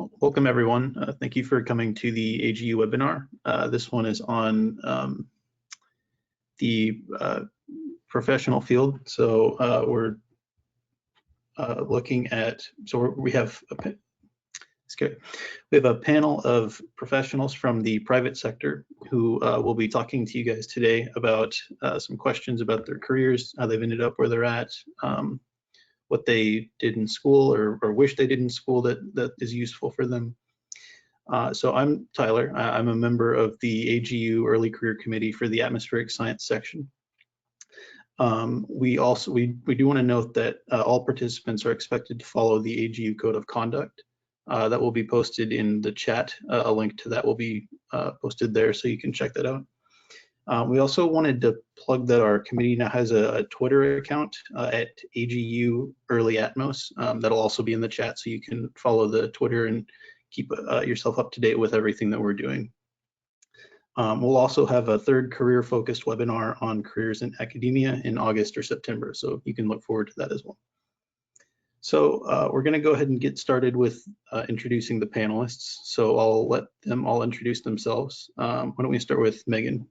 Welcome everyone. Thank you for coming to the AGU webinar. This one is on the professional field. So we're looking at, we have a panel of professionals from the private sector who will be talking to you guys today about some questions about their careers, how they've ended up where they're at, what they did in school or wish they did in school that is useful for them. So I'm Tyler. I'm a member of the AGU Early Career Committee for the Atmospheric Science section. We do want to note that all participants are expected to follow the AGU Code of Conduct. That will be posted in the chat. A link to that will be posted there, so you can check that out. We also wanted to plug that our committee now has a Twitter account at AGU Early Atmos. That'll also be in the chat, so you can follow the Twitter and keep yourself up to date with everything that we're doing. We'll also have a third career-focused webinar on careers in academia in August or September, so you can look forward to that as well. So we're going to go ahead and get started with introducing the panelists. So I'll let them all introduce themselves. Why don't we start with Megan?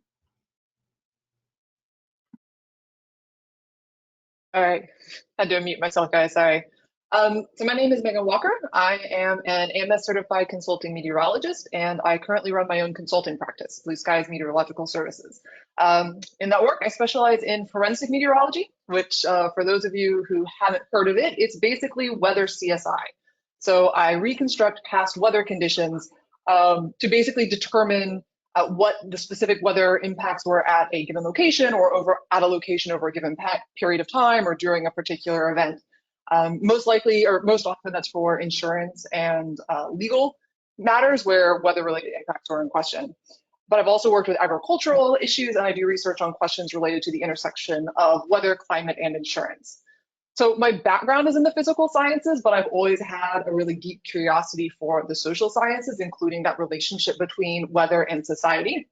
All right, I had to unmute myself, guys, sorry. So my name is Megan Walker. I am an AMS certified consulting meteorologist, and I currently run my own consulting practice, Blue Skies Meteorological Services. In that work, I specialize in forensic meteorology, which for those of you who haven't heard of it, it's basically weather CSI. So I reconstruct past weather conditions to basically determine what the specific weather impacts were at a given location or at a location over a given period of time or during a particular event. Most likely, or most often, that's for insurance and legal matters where weather-related impacts are in question. But I've also worked with agricultural issues, and I do research on questions related to the intersection of weather, climate, and insurance. So my background is in the physical sciences, but I've always had a really deep curiosity for the social sciences, including that relationship between weather and society.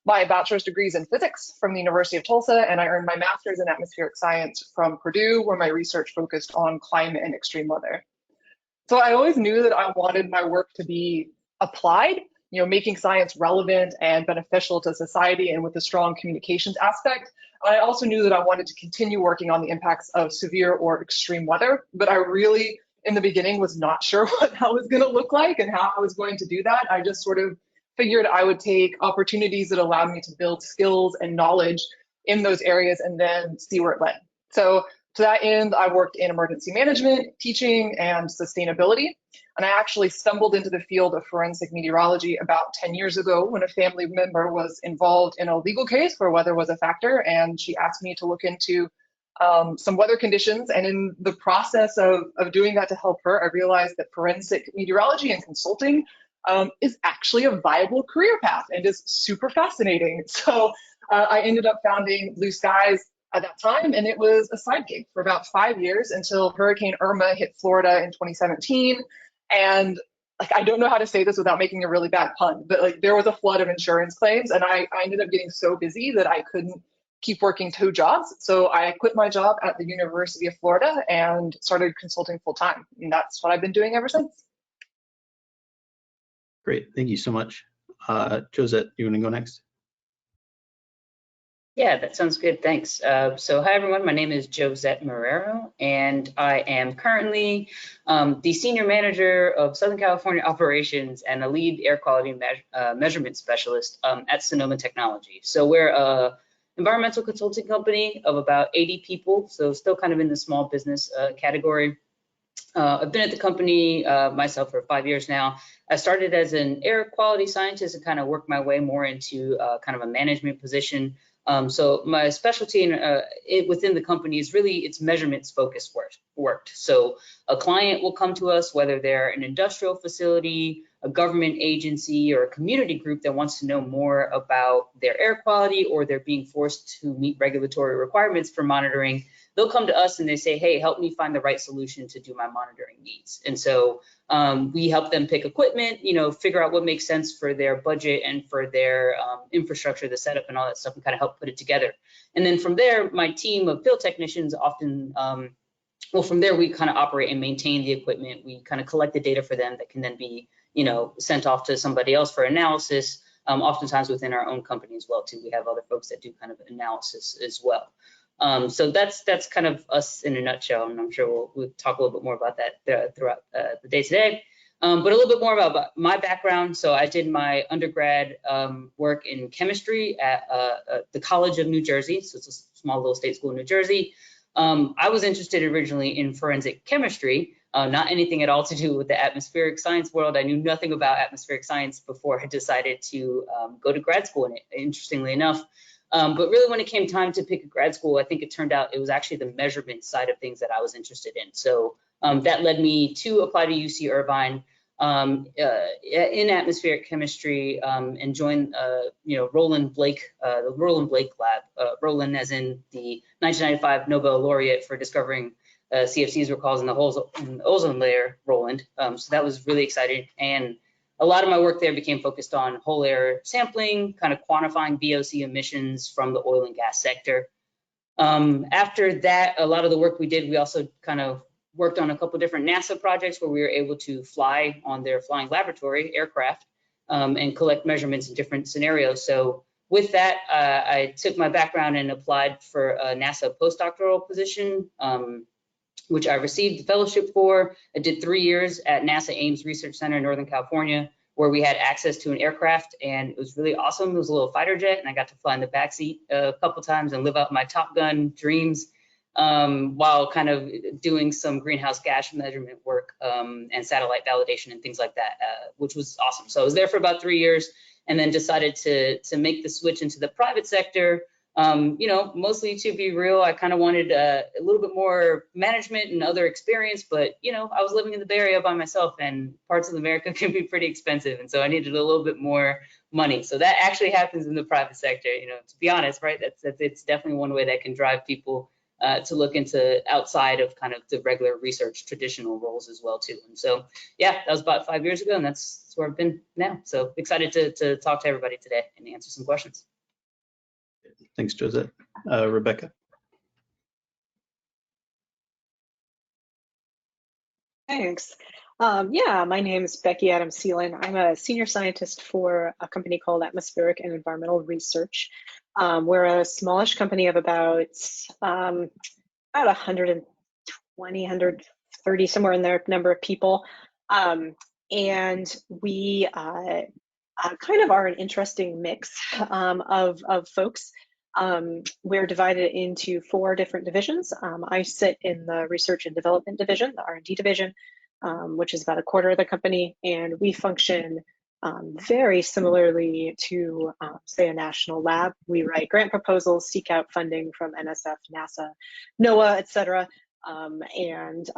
My bachelor's degree is in physics from the University of Tulsa, and I earned my master's in atmospheric science from Purdue, where my research focused on climate and extreme weather. So I always knew that I wanted my work to be applied, you know, making science relevant and beneficial to society and with a strong communications aspect. I also knew that I wanted to continue working on the impacts of severe or extreme weather, but I really, in the beginning, was not sure what that was going to look like and how I was going to do that. I just sort of figured I would take opportunities that allowed me to build skills and knowledge in those areas and then see where it led. So to that end, I worked in emergency management, teaching, and sustainability. And I actually stumbled into the field of forensic meteorology about 10 years ago when a family member was involved in a legal case where weather was a factor, and she asked me to look into some weather conditions. And in the process of doing that to help her, I realized that forensic meteorology and consulting is actually a viable career path and is super fascinating. So I ended up founding Blue Skies at that time, and it was a side gig for about 5 years until Hurricane Irma hit Florida in 2017. And like, I don't know how to say this without making a really bad pun, but like there was a flood of insurance claims, and I ended up getting so busy that I couldn't keep working 2 jobs. So I quit my job at the University of Florida and started consulting full time. And that's what I've been doing ever since. Great, thank you so much. Josette, you want to go next? Yeah, that sounds good, thanks. So hi everyone, my name is Josette Marrero, and I am currently the Senior Manager of Southern California Operations and a Lead Air Quality Measurement Specialist at Sonoma Technology. So we're an environmental consulting company of about 80 people, so still kind of in the small business category. I've been at the company myself for 5 years now. I started as an air quality scientist and kind of worked my way more into kind of a management position. So my specialty within the company is really it's measurements focused work. So a client will come to us, whether they're an industrial facility, a government agency, or a community group that wants to know more about their air quality, or they're being forced to meet regulatory requirements for monitoring. They'll come to us and they say, hey, help me find the right solution to do my monitoring needs. And so we help them pick equipment, you know, figure out what makes sense for their budget and for their infrastructure, the setup and all that stuff, and kind of help put it together. And then from there, my team of field technicians often, well, from there, we kind of operate and maintain the equipment. We kind of collect the data for them that can then be sent off to somebody else for analysis. Oftentimes within our own company as well too. We have other folks that do kind of analysis as well. So that's kind of us in a nutshell, and I'm sure we'll talk a little bit more about that throughout the day today. But a little bit more about my background. So I did my undergrad work in chemistry at the College of New Jersey. So it's a small little state school in New Jersey. I was interested originally in forensic chemistry, not anything at all to do with the atmospheric science world. I knew nothing about atmospheric science before I decided to go to grad school in it, interestingly enough. But really when it came time to pick a grad school, I think it turned out it was actually the measurement side of things that I was interested in. So that led me to apply to UC Irvine in atmospheric chemistry and join Roland Blake, the Roland Blake lab. Roland as in the 1995 Nobel laureate for discovering CFCs were causing the holes in the ozone layer, Roland. So that was really exciting. And a lot of my work there became focused on whole air sampling, kind of quantifying VOC emissions from the oil and gas sector. After that, a lot of the work we did, we also kind of worked on a couple different NASA projects where we were able to fly on their flying laboratory aircraft and collect measurements in different scenarios. So with that, I took my background and applied for a NASA postdoctoral position, which I received the fellowship for. I did 3 years at NASA Ames Research Center in Northern California, where we had access to an aircraft, and it was really awesome. It was a little fighter jet, and I got to fly in the backseat a couple times and live out my Top Gun dreams while kind of doing some greenhouse gas measurement work and satellite validation and things like that, which was awesome. So I was there for about 3 years and then decided to make the switch into the private sector. Mostly to be real, I kind of wanted a little bit more management and other experience, but I was living in the Bay Area by myself, and parts of America can be pretty expensive, and so I needed a little bit more money. So that actually happens in the private sector, to be honest, right? It's definitely one way that can drive people to look into outside of kind of the regular research traditional roles as well too. And so, yeah, that was about 5 years ago, and that's where I've been now. So excited to talk to everybody today and answer some questions. Thanks, Josette. Rebecca. Thanks. Yeah, my name is Becky Adams-Seelan. I'm a senior scientist for a company called Atmospheric and Environmental Research. We're a smallish company of about 120, 130, somewhere in there, number of people. And we kind of are an interesting mix of folks. We're divided into 4 different divisions. I sit in the research and development division, the R&D division, which is about a quarter of the company, and we function very similarly to, say, a national lab. We write grant proposals, seek out funding from NSF, NASA, NOAA, et cetera, and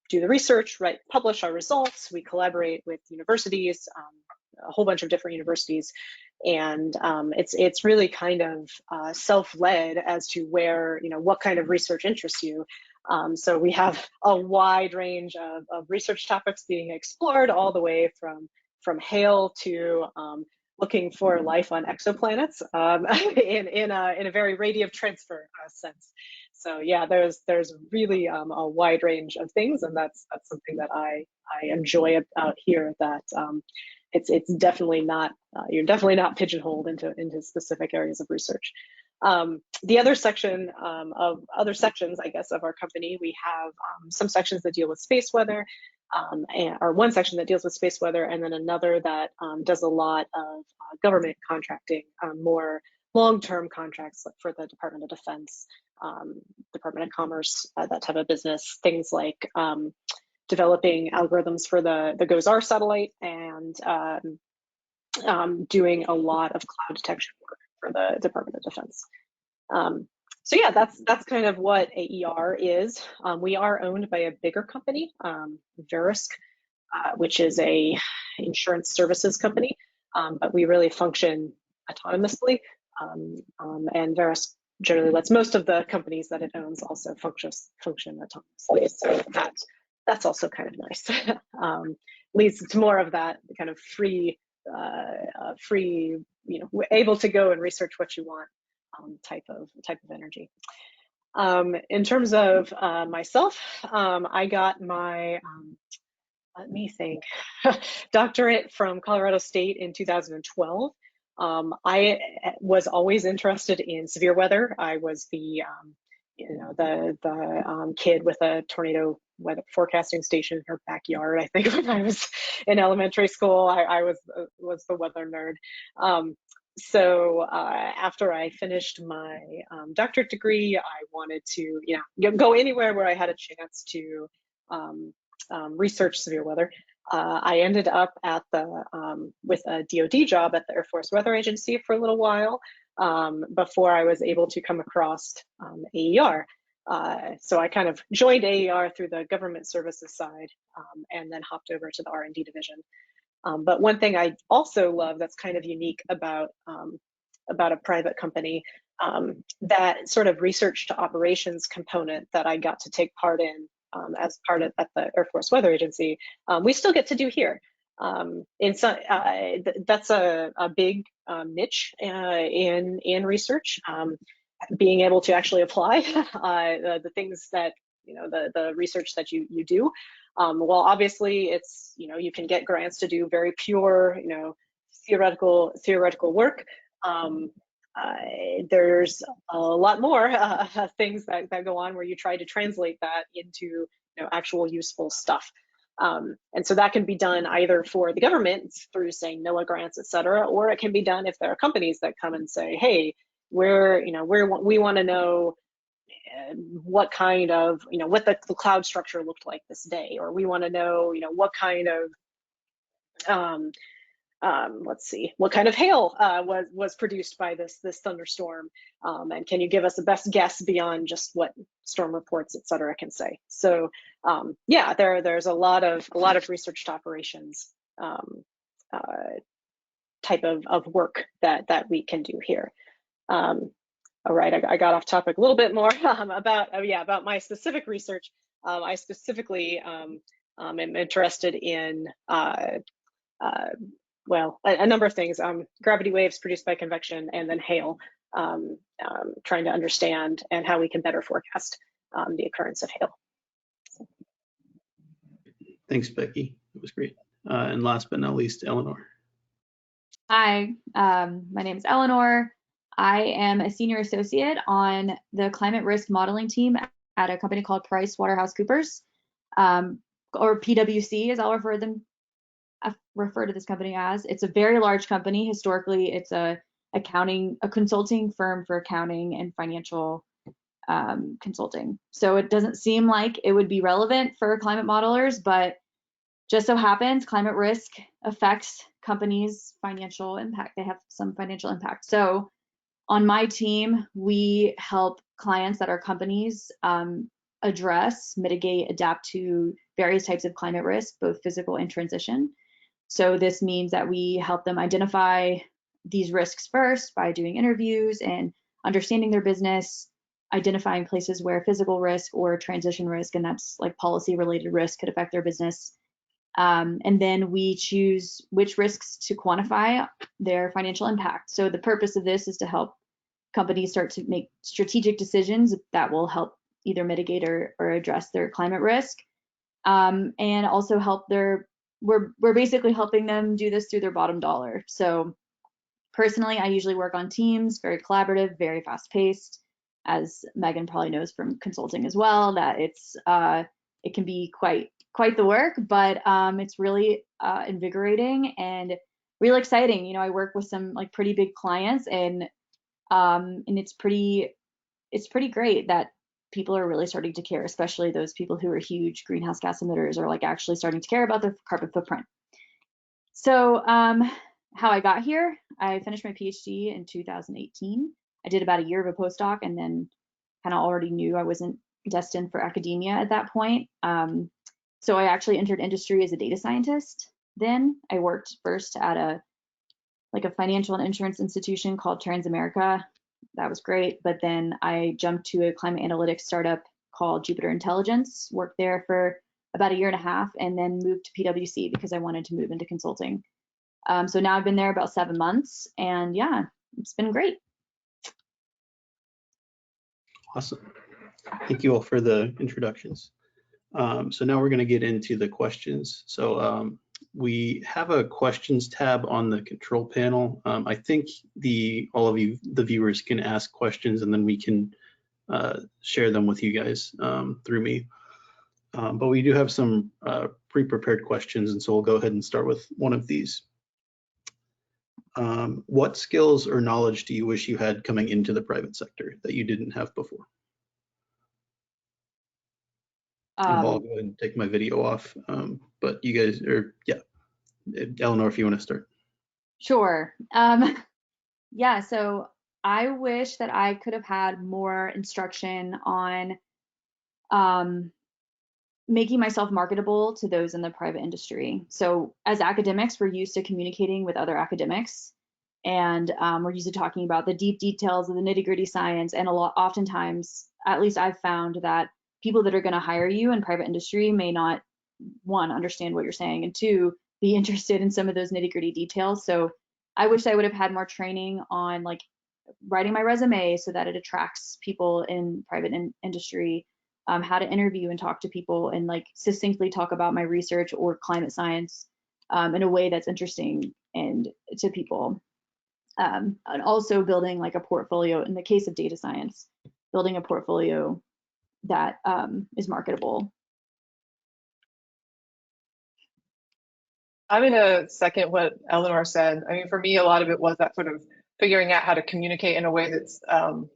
do the research, publish our results. We collaborate with universities, a whole bunch of different universities, and it's really kind of self-led as to where, what kind of research interests you. So we have a wide range of research topics being explored, all the way from hail to looking for life on exoplanets in a very radiative transfer sense. So yeah, there's really a wide range of things, and that's something that I enjoy out here. That it's definitely not you're definitely not pigeonholed into specific areas of research. The other section of other sections, I guess, of our company, we have some sections that deal with space weather, or one section that deals with space weather, and then another that does a lot of government contracting, more long-term contracts for the Department of Defense, Department of Commerce, that type of business, things like developing algorithms for the GOES-R satellite, and doing a lot of cloud detection work for the Department of Defense. So yeah, that's kind of what AER is. We are owned by a bigger company, Verisk, which is a insurance services company, but we really function autonomously, and Verisk generally lets most of the companies that it owns also function autonomously. So that's also kind of nice. Leads to more of that kind of free, able to go and research what you want type of energy. In terms of myself, I got my let me think, doctorate from Colorado State in 2012. I was always interested in severe weather. I was the kid with a tornado weather forecasting station in her backyard. I think when I was in elementary school, I was the weather nerd. So after I finished my doctorate degree, I wanted to go anywhere where I had a chance to research severe weather. I ended up at with a DoD job at the Air Force Weather Agency for a little while before I was able to come across AER. So I kind of joined AER through the government services side and then hopped over to the R&D division. But one thing I also love that's kind of unique about a private company, that sort of research to operations component that I got to take part in as part of at the Air Force Weather Agency, we still get to do here. That's a big niche in research. Being able to actually apply the things that the research that you do. Well, obviously, it's you can get grants to do very pure theoretical work. There's a lot more things that go on where you try to translate that into actual useful stuff. And so that can be done either for the government through saying NOAA grants, et cetera, or it can be done if there are companies that come and say, hey, we want to know what kind of what the cloud structure looked like this day, or we want to know what kind of let's see, what kind of hail was produced by this thunderstorm, and can you give us a best guess beyond just what storm reports, et cetera, can say. So yeah, there's a lot of research to operations type of work that we can do here. All right, I got off topic a little bit more about my specific research. I specifically am interested in well, a number of things, gravity waves produced by convection, and then hail, trying to understand and how we can better forecast the occurrence of hail. Thanks, Becky. It was great. And last but not least, Eleanor. Hi, my name is Eleanor. I am a senior associate on the climate risk modeling team at a company called PricewaterhouseCoopers, or PwC, as I'll refer to this company as. It's a very large company. Historically, it's a consulting firm for accounting and financial consulting. So it doesn't seem like it would be relevant for climate modelers, but just so happens climate risk affects companies' financial impact. They have some financial impact. So on my team, we help clients that are companies address, mitigate, adapt to various types of climate risk, both physical and transition. So this means that we help them identify these risks first by doing interviews and understanding their business, identifying places where physical risk or transition risk, and that's like policy related risk, could affect their business. And then we choose which risks to quantify their financial impact. So the purpose of this is to help companies start to make strategic decisions that will help either mitigate or address their climate risk, and also help we're basically helping them do this through their bottom dollar. So personally, I usually work on teams, very collaborative, very fast paced, as Megan probably knows from consulting as well, that it can be quite the work, but it's really invigorating and really exciting. I work with some like pretty big clients, and it's pretty great that people are really starting to care, especially those people who are huge greenhouse gas emitters, are like actually starting to care about their carbon footprint. So how I got here, I finished my PhD in 2018. I did about a year of a postdoc, and then kind of already knew I wasn't destined for academia at that point. So I actually entered industry as a data scientist. Then I worked first at a financial and insurance institution called Transamerica. That was great. But then I jumped to a climate analytics startup called Jupiter Intelligence, worked there for about a year and a half, and then moved to PwC because I wanted to move into consulting. So now I've been there about 7 months, and yeah, it's been great. Awesome. Thank you all for the introductions. So now we're going to get into the questions. So we have a questions tab on the control panel. I think all of you, the viewers, can ask questions, and then we can share them with you guys through me. But we do have some pre-prepared questions, and so we'll go ahead and start with one of these. What skills or knowledge do you wish you had coming into the private sector that you didn't have before? I'll go ahead and take my video off, but you guys are, yeah. Eleanor, if you want to start. Sure. Yeah, so I wish that I could have had more instruction on making myself marketable to those in the private industry. So as academics, we're used to communicating with other academics, and we're used to talking about the deep details of the nitty-gritty science. And oftentimes, at least I've found that people that are going to hire you in private industry may not, one, understand what you're saying, and two, be interested in some of those nitty-gritty details. So I wish I would have had more training on like writing my resume so that it attracts people in private industry, how to interview and talk to people and like succinctly talk about my research or climate science in a way that's interesting and to people. And also building like a portfolio in the case of data science, building a portfolio that is marketable. I'm going to second what Eleanor said. I mean, for me, a lot of it was that sort of figuring out how to communicate in a way that's going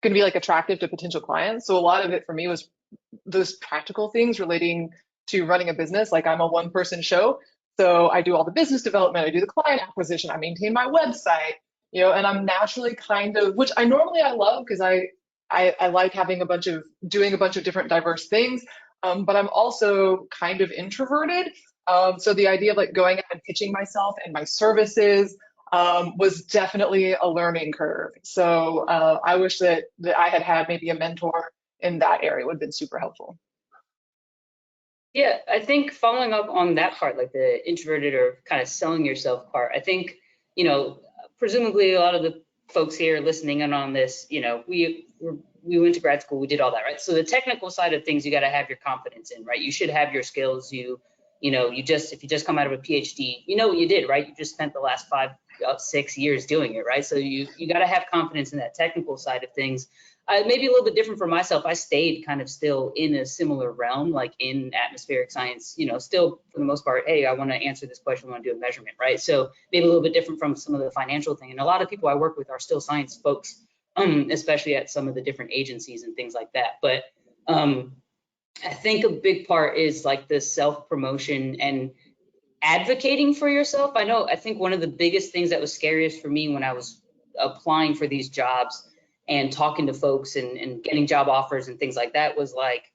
to be like attractive to potential clients. So a lot of it for me was those practical things relating to running a business. Like I'm a one-person show, so I do all the business development, I do the client acquisition, I maintain my website, you know, and I'm naturally kind of, which I normally I love because I like having doing a bunch of different diverse things, but I'm also kind of introverted. So the idea of like going out and pitching myself and my services was definitely a learning curve. So I wish that I had maybe a mentor in that area. Would have been super helpful. Yeah, I think following up on that part, like the introverted or kind of selling yourself part, I think, you know, presumably a lot of the folks here listening in on this, you know, we went to grad school, we did all that, right? So the technical side of things, you got to have your confidence in, right? You should have your skills. You know, if you just come out of a PhD, you know what you did, right? You just spent the last 6 years doing it, right? So you got to have confidence in that technical side of things. Maybe a little bit different for myself. I stayed kind of still in a similar realm, like in atmospheric science, you know, still for the most part, hey, I want to answer this question, I want to do a measurement, right? So maybe a little bit different from some of the financial thing. And a lot of people I work with are still science folks, especially at some of the different agencies and things like that. But I think a big part is like the self-promotion and advocating for yourself. I think one of the biggest things that was scariest for me when I was applying for these jobs and talking to folks and getting job offers and things like that was like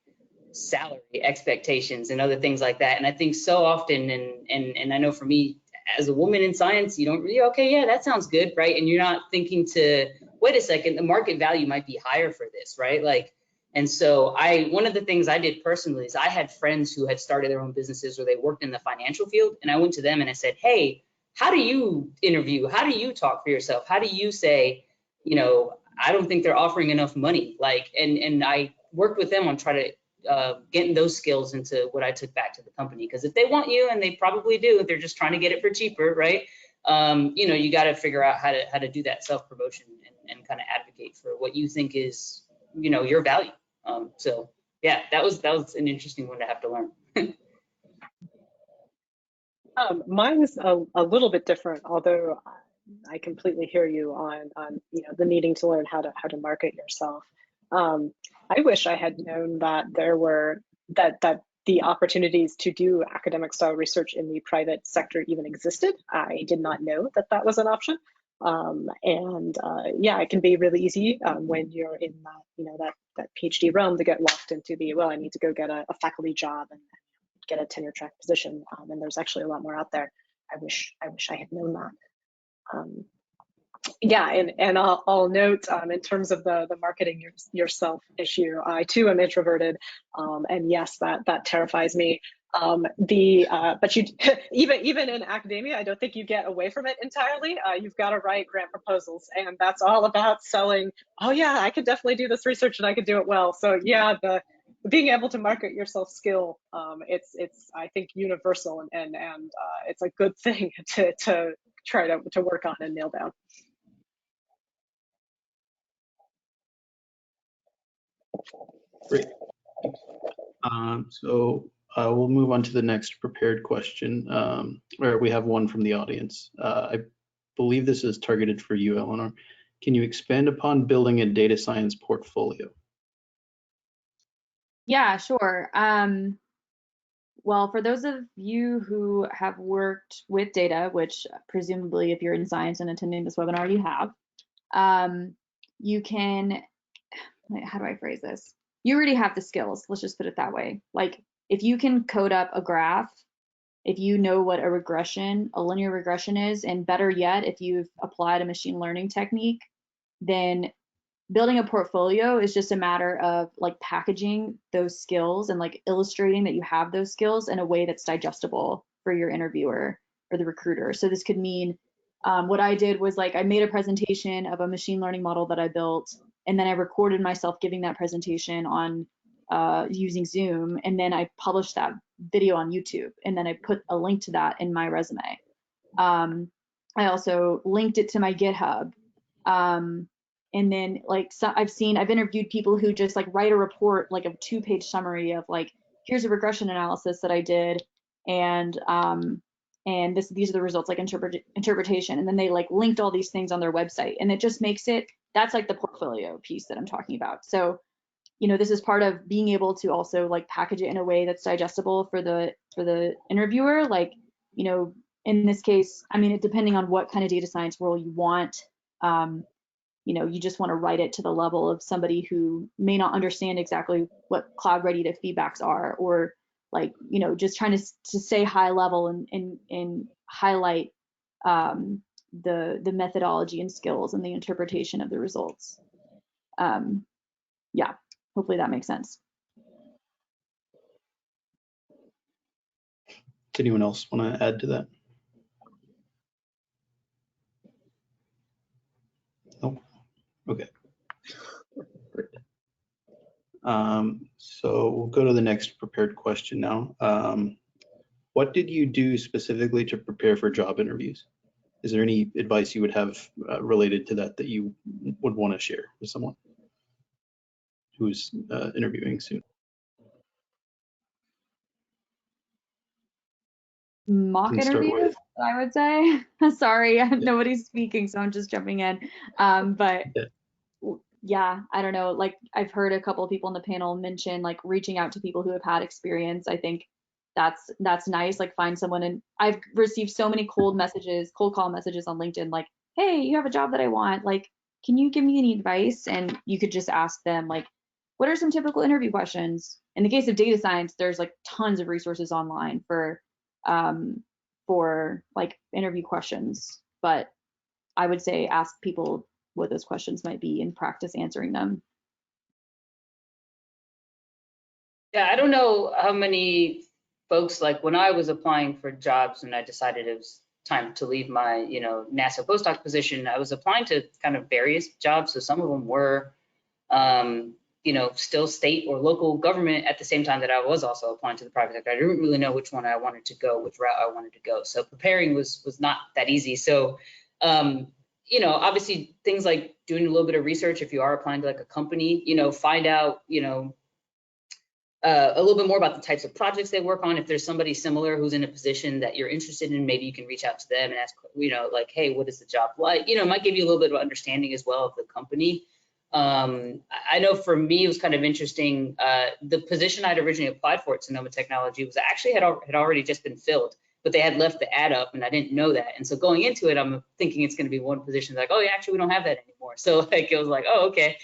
salary expectations and other things like that. And I think so often, and I know for me as a woman in science, you don't really, okay, yeah, that sounds good, right? And you're not thinking to, wait a second, the market value might be higher for this, right? Like, and so one of the things I did personally is I had friends who had started their own businesses or they worked in the financial field. And I went to them and I said, hey, how do you interview? How do you talk for yourself? How do you say, you know, I don't think they're offering enough money. Like, and I worked with them on trying to getting those skills into what I took back to the company. Because if they want you, and they probably do, they're just trying to get it for cheaper, right? You know, you got to figure out how to do that self-promotion and kind of advocate for what you think is, you know, your value. So yeah, that was an interesting one to have to learn. Mine was a little bit different, although I completely hear you on you know, the needing to learn how to market yourself. I wish I had known that there were that the opportunities to do academic style research in the private sector even existed. I did not know that that was an option. Yeah, it can be really easy when you're in that, you know, that PhD realm to get locked into the, well, I need to go get a faculty job and get a tenure track position. And there's actually a lot more out there. I wish I had known that. Yeah, and I'll note in terms of the marketing yourself issue, I too am introverted, and yes, that terrifies me. But you even in academia, I don't think you get away from it entirely. You've got to write grant proposals, and that's all about selling. Oh yeah, I could definitely do this research, and I could do it well. So yeah, being able to market yourself skill, it's I think universal, and it's a good thing to try to work on and nail down. Great. So we'll move on to the next prepared question, where we have one from the audience. I believe this is targeted for you, Eleanor. Can you expand upon building a data science portfolio? Yeah, sure. Well, for those of you who have worked with data, which presumably if you're in science and attending this webinar, you have, you can, how do I phrase this? You already have the skills, let's just put it that way. Like if you can code up a graph, if you know what a regression, a linear regression is, and better yet, if you've applied a machine learning technique, then building a portfolio is just a matter of like packaging those skills and like illustrating that you have those skills in a way that's digestible for your interviewer or the recruiter. So this could mean what I did was like I made a presentation of a machine learning model that I built, and then I recorded myself giving that presentation on using Zoom, and then I published that video on YouTube, and then I put a link to that in my resume. I also linked it to my GitHub. And then like so I've interviewed people who just like write a report, like a 2-page summary of like, here's a regression analysis that I did, and these are the results, like interpretation, and then they like linked all these things on their website, and it just makes it, that's like the portfolio piece that I'm talking about. So, you know, this is part of being able to also like package it in a way that's digestible for the interviewer. Like, you know, in this case, I mean, depending on what kind of data science role you want, you know, you just want to write it to the level of somebody who may not understand exactly what cloud ready to feedbacks are, or like, you know, just trying to stay high level and highlight the methodology and skills and the interpretation of the results. Yeah, hopefully that makes sense. Does anyone else want to add to that? Nope. Okay. Great. So we'll go to the next prepared question now. What did you do specifically to prepare for job interviews? Is there any advice you would have related to that you would want to share with someone who's interviewing soon? Mock interviews, I would say. Sorry, nobody's speaking, so I'm just jumping in. But yeah, I don't know. Like I've heard a couple of people in the panel mention like reaching out to people who have had experience. I think that's nice. Like find someone, and I've received so many cold call messages on LinkedIn, like, hey, you have a job that I want. Like, can you give me any advice? And you could just ask them like, what are some typical interview questions? In the case of data science, there's like tons of resources online for like interview questions, but I would say ask people what those questions might be and practice answering them. Yeah, I don't know how many folks, like when I was applying for jobs and I decided it was time to leave my, you know, NASA postdoc position, I was applying to kind of various jobs. So some of them were, you know, still state or local government at the same time that I was also applying to the private sector. I didn't really know which one I wanted to go, which route I wanted to go. So preparing was not that easy. So, you know, obviously things like doing a little bit of research if you are applying to like a company, you know, find out, you know, a little bit more about the types of projects they work on. If there's somebody similar who's in a position that you're interested in, maybe you can reach out to them and ask, you know, like, hey, what is the job like? You know, it might give you a little bit of understanding as well of the company. I know for me, it was kind of interesting. The position I'd originally applied for at Sonoma Technology was actually had already just been filled, but they had left the ad up and I didn't know that. And so going into it, I'm thinking it's going to be one position like, oh yeah, actually we don't have that anymore. So like, it was like, oh, okay.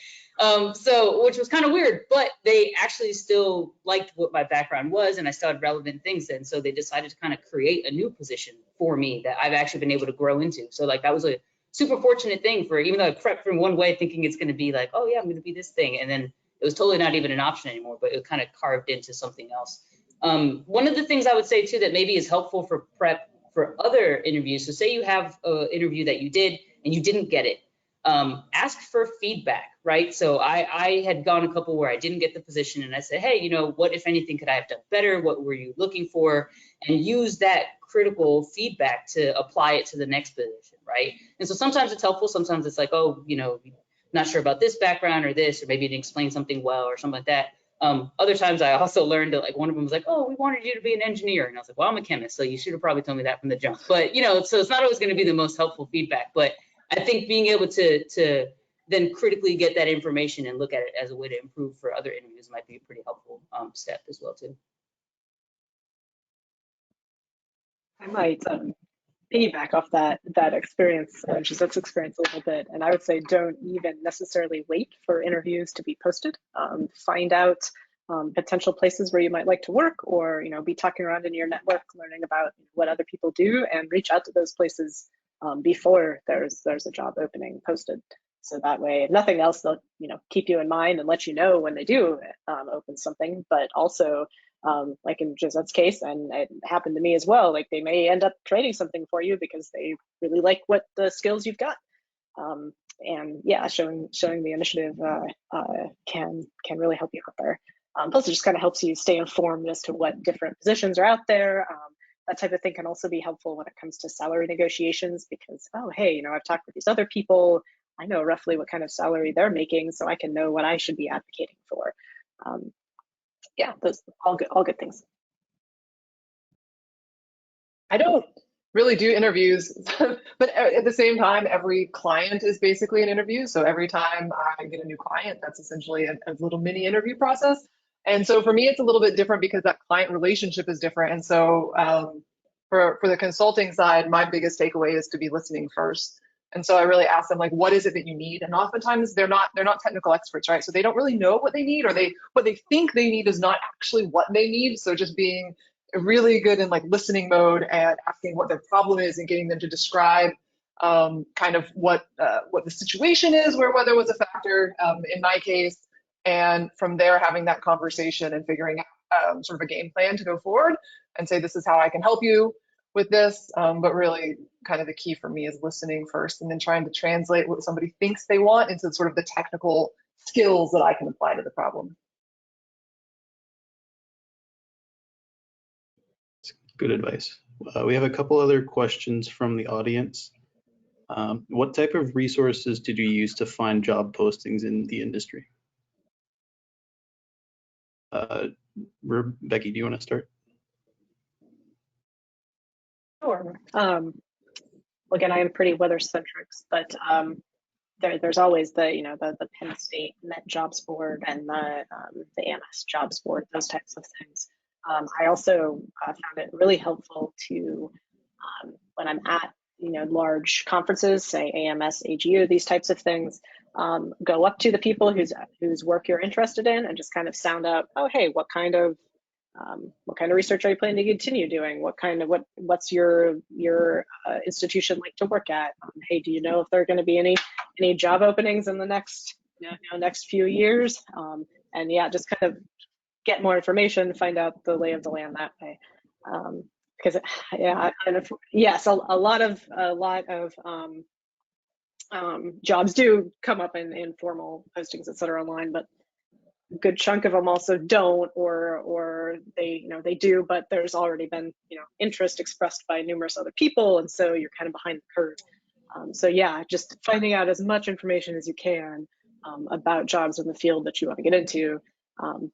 So, which was kind of weird, but they actually still liked what my background was and I still had relevant things. And so they decided to kind of create a new position for me that I've actually been able to grow into. So like, that was a super fortunate thing for, even though I prepped from one way thinking it's going to be like, oh yeah, I'm going to be this thing. And then it was totally not even an option anymore, but it kind of carved into something else. One of the things I would say too, that maybe is helpful for prep for other interviews. So say you have an interview that you did and you didn't get it. Ask for feedback, right? So I had gone a couple where I didn't get the position, and I said, hey, you know, what, if anything, could I have done better? What were you looking for? And use that critical feedback to apply it to the next position, right? And so sometimes it's helpful. Sometimes it's like, oh, you know, not sure about this background or this, or maybe you didn't explain something well or something like that. Other times I also learned that, like, one of them was like, oh, we wanted you to be an engineer. And I was like, well, I'm a chemist, so you should have probably told me that from the jump. But, you know, so it's not always going to be the most helpful feedback. But I think being able to then critically get that information and look at it as a way to improve for other interviews might be a pretty helpful step as well, too. I might piggyback off that experience, Josette's experience a little bit, and I would say don't even necessarily wait for interviews to be posted. Find out potential places where you might like to work, or be talking around in your network, learning about what other people do, and reach out to those places before there's a job opening posted. So that way, if nothing else, they'll keep you in mind and let you know when they do open something. But also, like in Josette's case, and it happened to me as well, like they may end up trading something for you because they really like what the skills you've got. And yeah, showing the initiative can really help you out there. Plus, it just kind of helps you stay informed as to what different positions are out there. That type of thing can also be helpful when it comes to salary negotiations, because, oh, hey, I've talked with these other people. I know roughly what kind of salary they're making, so I can know what I should be advocating for. Yeah, those all good things. I don't really do interviews, but at the same time, every client is basically an interview. So every time I get a new client, that's essentially a little mini interview process. And so for me, it's a little bit different because that client relationship is different. And so for the consulting side, my biggest takeaway is to be listening first. And so I really ask them, like, what is it that you need? And oftentimes they're not technical experts, right? So they don't really know what they need, or what they think they need is not actually what they need. So just being really good in like listening mode and asking what their problem is and getting them to describe kind of what the situation is, where weather was a factor in my case, and from there having that conversation and figuring out sort of a game plan to go forward and say, this is how I can help you with this. But really kind of the key for me is listening first, and then trying to translate what somebody thinks they want into sort of the technical skills that I can apply to the problem. Good advice. We have a couple other questions from the audience. What type of resources did you use to find job postings in the industry? Becky, do you want to start? Sure. Again, I am pretty weather centric, but there's always the Penn State Met Jobs Board and the AMS Jobs Board, those types of things. I also found it really helpful to, when I'm at large conferences, say AMS, AGU, these types of things, go up to the people whose work you're interested in and just kind of sound out, oh, hey, what kind of research are you planning to continue doing? What's your institution like to work at? Hey, do you know if there are going to be any job openings in the next few years? And yeah, just kind of get more information, find out the lay of the land that way. Because yes, a lot of jobs do come up in formal postings, et cetera, online, but a good chunk of them also don't, or they do, but there's already been interest expressed by numerous other people, and so you're kind of behind the curve. So yeah, just finding out as much information as you can about jobs in the field that you want to get into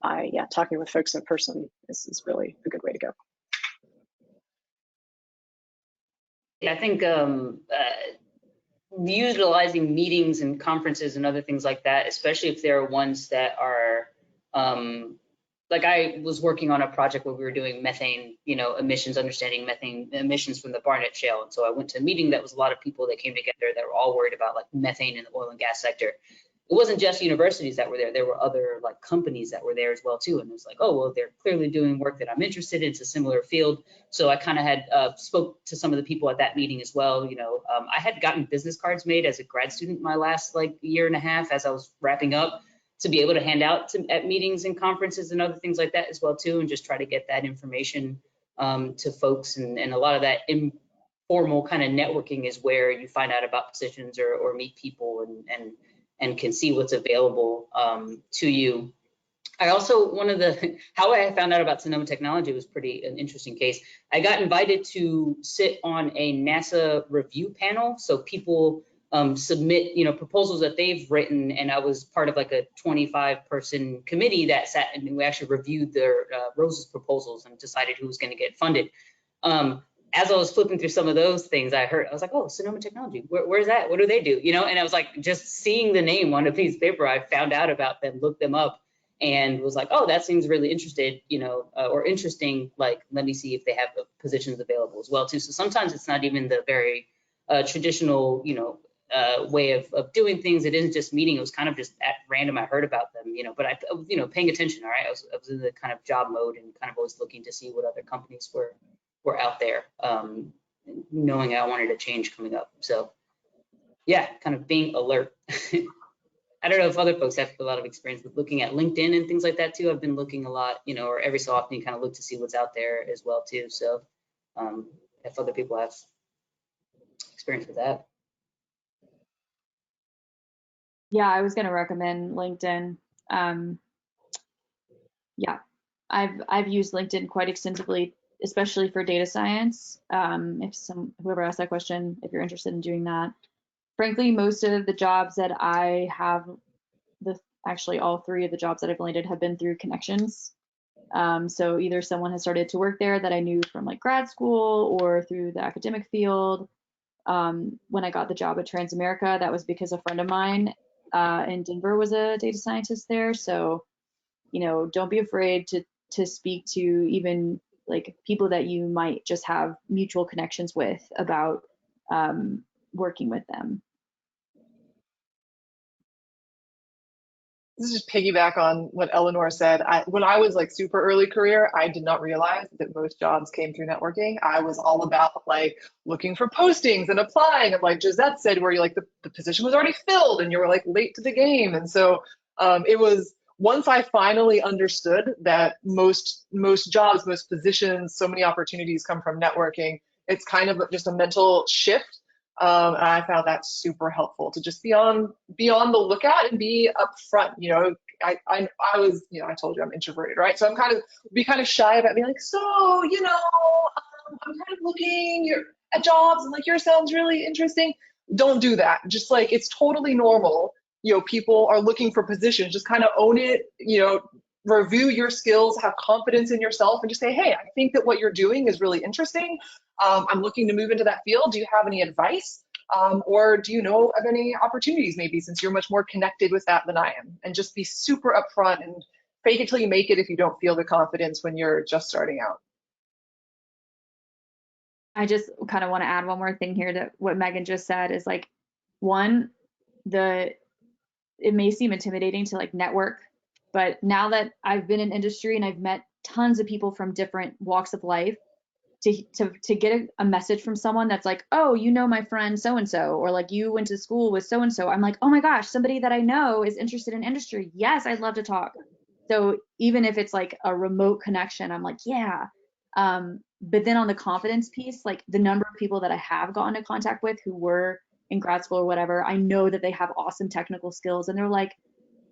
by talking with folks in person is really a good way to go. Yeah, I think utilizing meetings and conferences and other things like that, especially if there are ones that are, like I was working on a project where we were doing methane, emissions, understanding methane emissions from the Barnett Shale. And so I went to a meeting that was a lot of people that came together that were all worried about like methane in the oil and gas sector. It wasn't just universities that were there. There were other like companies that were there as well too. And it was like, oh, well, they're clearly doing work that I'm interested in. It's a similar field. So I kind of had spoke to some of the people at that meeting as well. I had gotten business cards made as a grad student my last like year and a half as I was wrapping up, to be able to hand out at meetings and conferences and other things like that as well too, and just try to get that information to folks. And a lot of that informal kind of networking is where you find out about positions or meet people and can see what's available to you. I also, how I found out about Sonoma Technology was an interesting case. I got invited to sit on a NASA review panel. So people submit, proposals that they've written, and I was part of like a 25-person committee that sat and we actually reviewed their Rose's proposals and decided who was going to get funded. As I was flipping through some of those things, I was like, oh, Sonoma Technology, where's that? What do they do? And I was like, just seeing the name on a piece of paper, I found out about them, looked them up, and was like, oh, that seems really or interesting. Like, let me see if they have positions available as well too. So sometimes it's not even the very traditional, way of doing things. It isn't just meeting. It was kind of just at random. I heard about them, but I, paying attention. All right, I was in the kind of job mode and kind of always looking to see what other companies were out there, knowing I wanted a change coming up. So yeah, kind of being alert. I don't know if other folks have a lot of experience with looking at LinkedIn and things like that too. I've been looking a lot, or every so often you kind of look to see what's out there as well too. So if other people have experience with that. Yeah, I was going to recommend LinkedIn. Yeah, I've used LinkedIn quite extensively, especially for data science. Whoever asked that question, if you're interested in doing that. Frankly, most of the jobs that I have, actually all 3 of the jobs that I've landed have been through connections. So either someone has started to work there that I knew from like grad school or through the academic field. When I got the job at Transamerica, that was because a friend of mine in Denver was a data scientist there. So, don't be afraid to speak to even like people that you might just have mutual connections with about working with them. This is just piggyback on what Eleanor said. When I was like super early career, I did not realize that most jobs came through networking. I was all about like looking for postings and applying. And like Josette said, where you like the position was already filled and you were like late to the game. And so it was once I finally understood that most jobs, most positions, so many opportunities come from networking, it's kind of just a mental shift. And I found that super helpful to just be on the lookout and be upfront. I was, I told you I'm introverted, right? So I'm kind of shy about being like, so, I'm kind of looking at jobs and like yours sounds really interesting. Don't do that. Just like, it's totally normal. People are looking for positions. Just kind of own it, review your skills, have confidence in yourself, and just say, hey, I think that what you're doing is really interesting. I'm looking to move into that field. Do you have any advice? Or do you know of any opportunities maybe, since you're much more connected with that than I am? And just be super upfront and fake it till you make it if you don't feel the confidence when you're just starting out. I just kind of want to add one more thing here that what Megan just said is like, one, it may seem intimidating to like network, but now that I've been in industry and I've met tons of people from different walks of life, to get a message from someone that's like, oh, my friend so-and-so, or like you went to school with so-and-so, I'm like, oh my gosh, somebody that I know is interested in industry. Yes, I'd love to talk. So even if it's like a remote connection, I'm like, yeah. But then on the confidence piece, like the number of people that I have gotten in contact with who were in grad school or whatever, I know that they have awesome technical skills and they're like,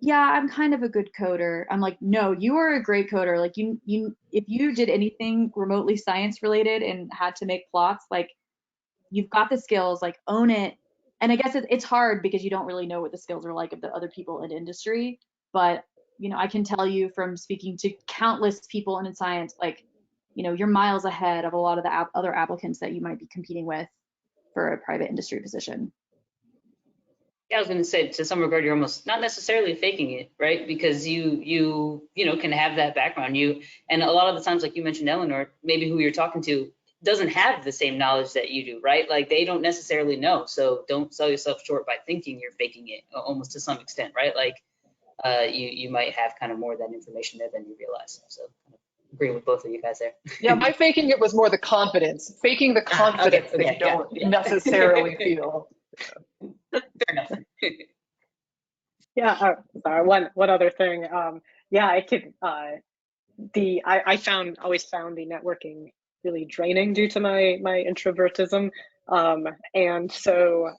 yeah, I'm kind of a good coder. I'm like, no, you are a great coder. Like if you did anything remotely science related and had to make plots, like you've got the skills, like own it. And I guess it's hard because you don't really know what the skills are like of the other people in industry. But, I can tell you from speaking to countless people in science, like, you're miles ahead of a lot of the other applicants that you might be competing with for a private industry position. Yeah, I was going to say, to some regard, you're almost not necessarily faking it, right? Because you can have that background. And a lot of the times, like you mentioned, Eleanor, maybe who you're talking to doesn't have the same knowledge that you do, right? Like they don't necessarily know. So don't sell yourself short by thinking you're faking it, almost to some extent, right? Like you might have kind of more of that information there than you realize. So agree with both of you guys there. Yeah, my faking it was more the confidence, faking the confidence that you don't necessarily feel. Fair enough. Yeah, sorry, one other thing. Yeah, I could, I always found the networking really draining due to my introvertism. And so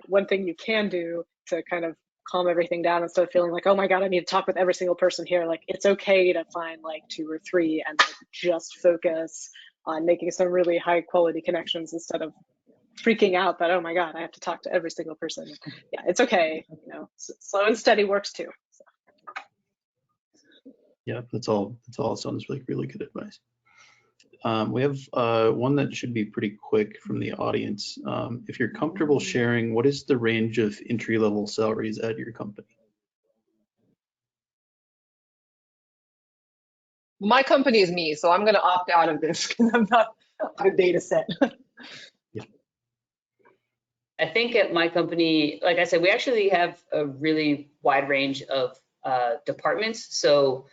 one thing you can do to kind of calm everything down instead of feeling like, oh my God, I need to talk with every single person here. Like, it's okay to find like 2 or 3 and like, just focus on making some really high quality connections instead of freaking out that, oh my God, I have to talk to every single person. Yeah, it's okay. You know, slow and steady works too. So. Yeah, that's all sounds like really good advice. We have one that should be pretty quick from the audience. If you're comfortable sharing, what is the range of entry-level salaries at your company? My company is me, so I'm going to opt out of this because I'm not a data set. Yeah. I think at my company, like I said, we actually have a really wide range of departments. So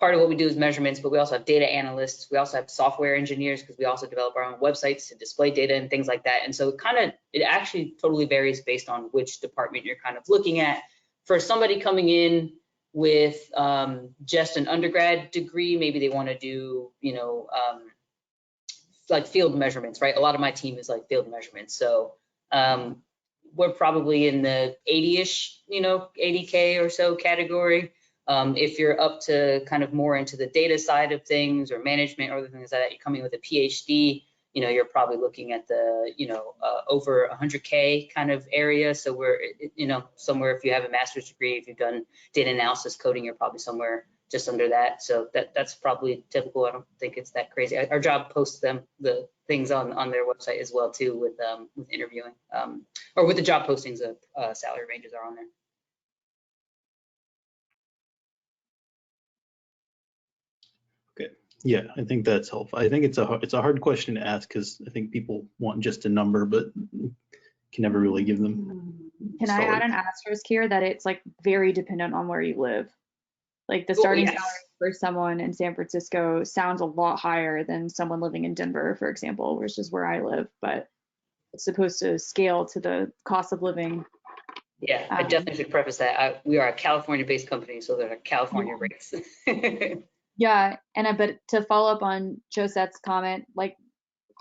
part of what we do is measurements, but we also have data analysts. We also have software engineers because we also develop our own websites to display data and things like that. And so it actually totally varies based on which department you're kind of looking at. For somebody coming in with just an undergrad degree, maybe they want to do, like field measurements, right? A lot of my team is like field measurements. So we're probably in the 80-ish, 80K or so category. If you're up to kind of more into the data side of things or management or other things like that, you're coming with a PhD, you're probably looking at the, over 100K kind of area. So we're, somewhere, if you have a master's degree, if you've done data analysis coding, you're probably somewhere just under that. So that's probably typical. I don't think it's that crazy. Our job posts the things on their website as well too with interviewing or with the job postings of salary ranges are on there. Yeah, I think that's helpful. I think it's a hard question to ask because I think people want just a number, but can never really give them. Can I add an asterisk here that it's like very dependent on where you live? Like the starting salary for someone in San Francisco sounds a lot higher than someone living in Denver, for example, which is where I live, but it's supposed to scale to the cost of living. Yeah, I definitely should preface that. We are a California-based company, so there are California rates. Yeah, but to follow up on Josette's comment, like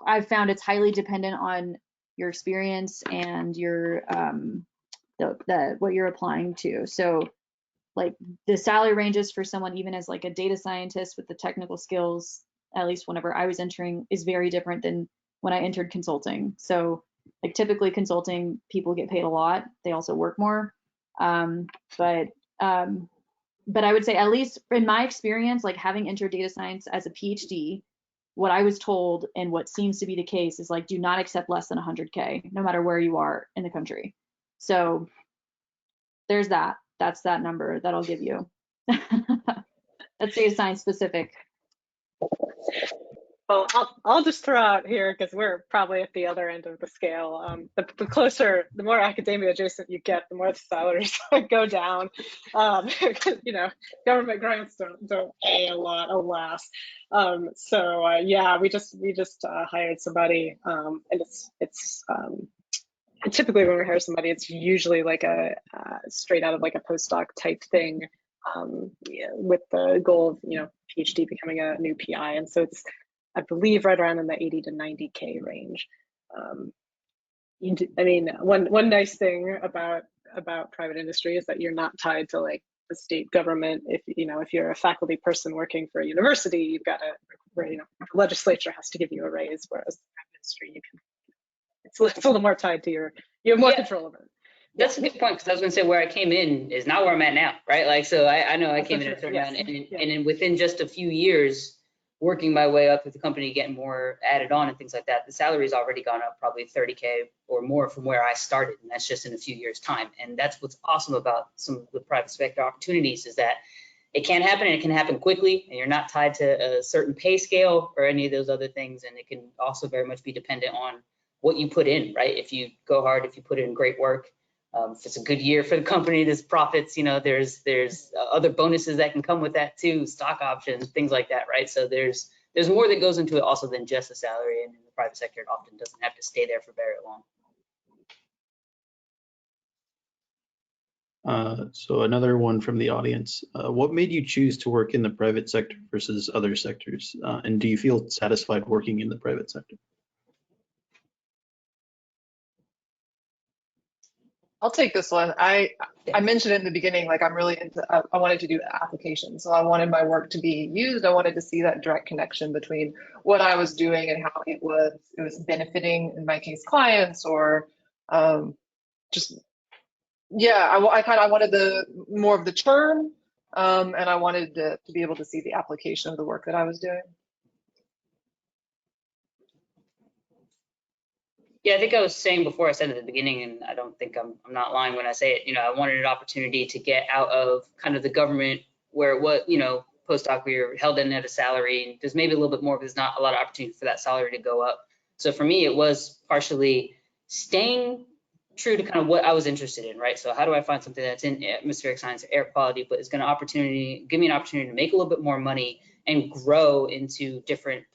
I've found it's highly dependent on your experience and your what you're applying to. So like the salary ranges for someone even as like a data scientist with the technical skills, at least whenever I was entering, is very different than when I entered consulting. So like typically consulting people get paid a lot. They also work more. But I would say, at least in my experience, like having entered data science as a PhD, what I was told and what seems to be the case is like, do not accept less than 100K, no matter where you are in the country. So there's that. That's that number that I'll give you. That's data science specific. Well, I'll just throw out here because we're probably at the other end of the scale. The closer, the more academia adjacent you get, the more the salaries go down. Government grants don't pay a lot, alas. Yeah, we just hired somebody, and it's typically when we hire somebody, it's usually like a straight out of like a postdoc type thing, with the goal of PhD becoming a new PI, and so it's, I believe, right around in the 80 to 90K range. One nice thing about private industry is that you're not tied to like the state government. If you're a faculty person working for a university, you've got the legislature has to give you a raise, whereas private industry, it's a little more tied to you have more control over it. That's a good point, because I was going to say where I came in is not where I'm at now, right? Like, so I know I came in at a certain amount, and then within just a few years, working my way up with the company, getting more added on and things like that, the salary's already gone up probably 30K or more from where I started, and that's just in a few years' time. And that's what's awesome about some of the private sector opportunities, is that it can happen, and it can happen quickly, and you're not tied to a certain pay scale or any of those other things. And it can also very much be dependent on what you put in, right? If you go hard, if you put in great work, if it's a good year for the company, there's profits, there's other bonuses that can come with that too, stock options, things like that, right? So there's more that goes into it also than just the salary, and in the private sector, it often doesn't have to stay there for very long. So another one from the audience, what made you choose to work in the private sector versus other sectors? And do you feel satisfied working in the private sector? I'll take this one. I mentioned in the beginning, like I'm really into, I wanted to do applications. So I wanted my work to be used. I wanted to see that direct connection between what I was doing and how it was benefiting, in my case, clients or just, yeah, I wanted the more of the churn, and I wanted to be able to see the application of the work that I was doing. Yeah, I think I was saying before, I said at the beginning, and I don't think I'm not lying when I say it, I wanted an opportunity to get out of kind of the government where what, postdoc, we were held in at a salary, and there's maybe a little bit more, but there's not a lot of opportunity for that salary to go up. So for me, it was partially staying true to kind of what I was interested in, right? So how do I find something that's in atmospheric science, air quality, but is going to give me an opportunity to make a little bit more money and grow into different,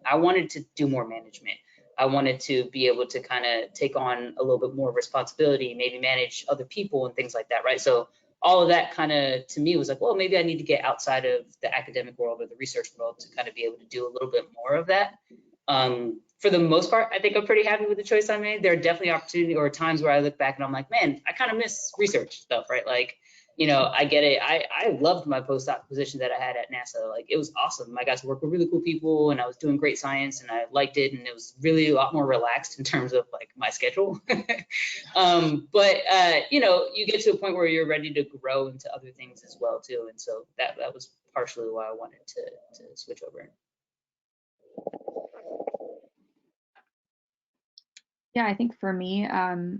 I wanted to do more management. I wanted to be able to kind of take on a little bit more responsibility, maybe manage other people and things like that, right? So all of that kind of, to me, was like, well, maybe I need to get outside of the academic world or the research world to kind of be able to do a little bit more of that. For the most part, I think I'm pretty happy with the choice I made. There are definitely opportunities or times where I look back and I'm like, man, I kind of miss research stuff, right? Like, I get it. I loved my postdoc position that I had at NASA. Like, it was awesome. I got to work with really cool people and I was doing great science and I liked it. And it was really a lot more relaxed in terms of like my schedule. But you get to a point where you're ready to grow into other things as well too. And so that was partially why I wanted to switch over. Yeah, I think for me, I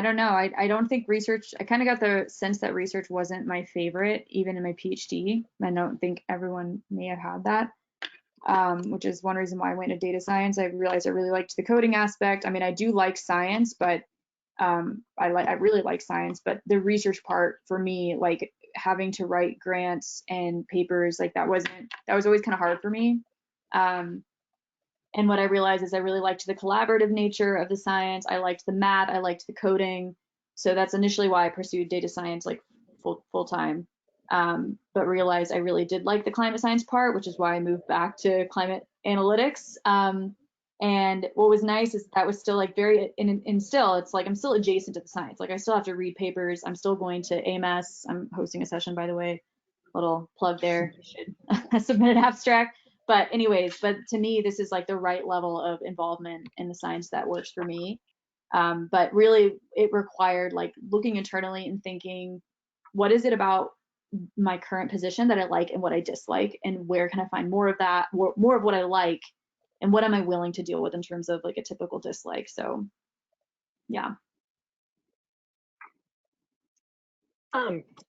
don't know. I don't think research, I kind of got the sense that research wasn't my favorite, even in my PhD. I don't think everyone may have had that, which is one reason why I went into data science. I realized I really liked the coding aspect. I mean, I do like science, but I really like science, but the research part for me, like having to write grants and papers, like that was always kind of hard for me. And what I realized is I really liked the collaborative nature of the science. I liked the math. I liked the coding. So that's initially why I pursued data science like full time. But realized I really did like the climate science part, which is why I moved back to climate analytics. And what was nice is that was still like and still it's like I'm still adjacent to the science. Like I still have to read papers. I'm still going to AMS. I'm hosting a session, by the way. Little plug there. You should submit an abstract. But anyways, to me, this is like the right level of involvement in the science that works for me. But really, it required like looking internally and thinking, what is it about my current position that I like and what I dislike, and where can I find more of that, more of what I like, and what am I willing to deal with in terms of like a typical dislike. So, yeah.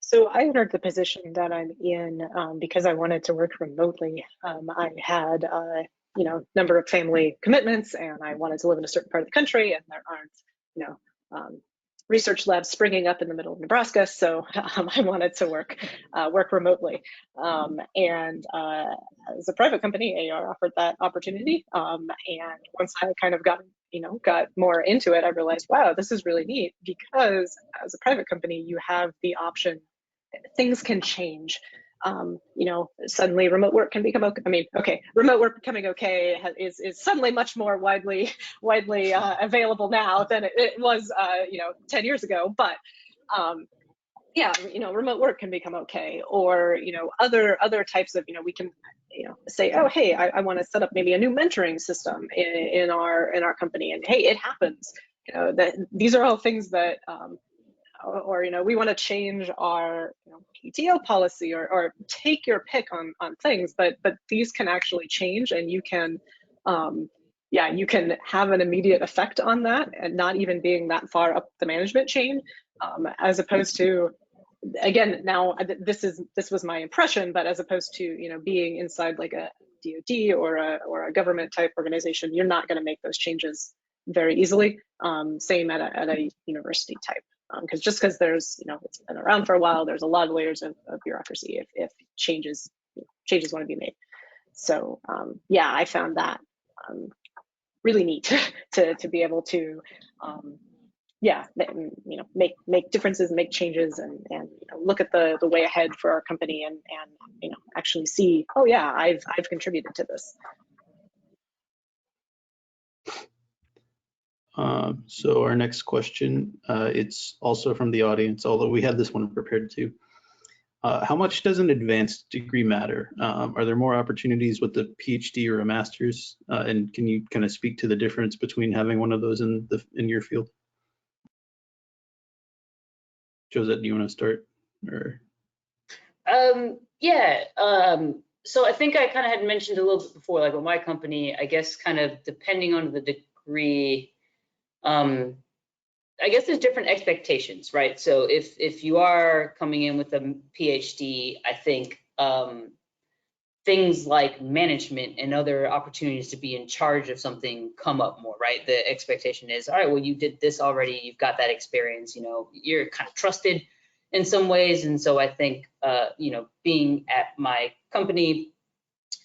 So I entered the position that I'm in because I wanted to work remotely. I had, number of family commitments, and I wanted to live in a certain part of the country, and there aren't, research labs springing up in the middle of Nebraska. So I wanted to work remotely. And as a private company, AR offered that opportunity. And once I kind of got more into it, I realized, wow, this is really neat, because as a private company, you have the option, things can change. Suddenly remote work can become okay. Remote work becoming okay is suddenly much more widely available now than it was 10 years ago. But remote work can become okay, or other types of we can say, oh hey, I want to set up maybe a new mentoring system in our company, and hey, it happens. That these are all things that or we want to change our PTO policy, or take your pick on things, but these can actually change, and you can you can have an immediate effect on that, and not even being that far up the management chain, as opposed to, again, now this was my impression, but as opposed to being inside like a DoD or a government type organization, you're not going to make those changes very easily. Same at a university type. Because there's it's been around for a while, there's a lot of layers of bureaucracy if changes want to be made. So I found that really neat to be able to make differences, make changes, and look at the way ahead for our company, and actually see, oh yeah, I've contributed to this. So our next question, it's also from the audience, although we had this one prepared too. How much does an advanced degree matter? Are there more opportunities with the PhD or a master's? And can you kind of speak to the difference between having one of those in your field? Josette, do you want to start? Or? Yeah. So I think I kind of had mentioned a little bit before, like with my company, I guess kind of depending on the degree, I guess there's different expectations, right? So if you are coming in with a PhD, I think things like management and other opportunities to be in charge of something come up more, right? The expectation is, all right, well, you did this already, you've got that experience, you know, you're kind of trusted in some ways. And so I think, you know, being at my company,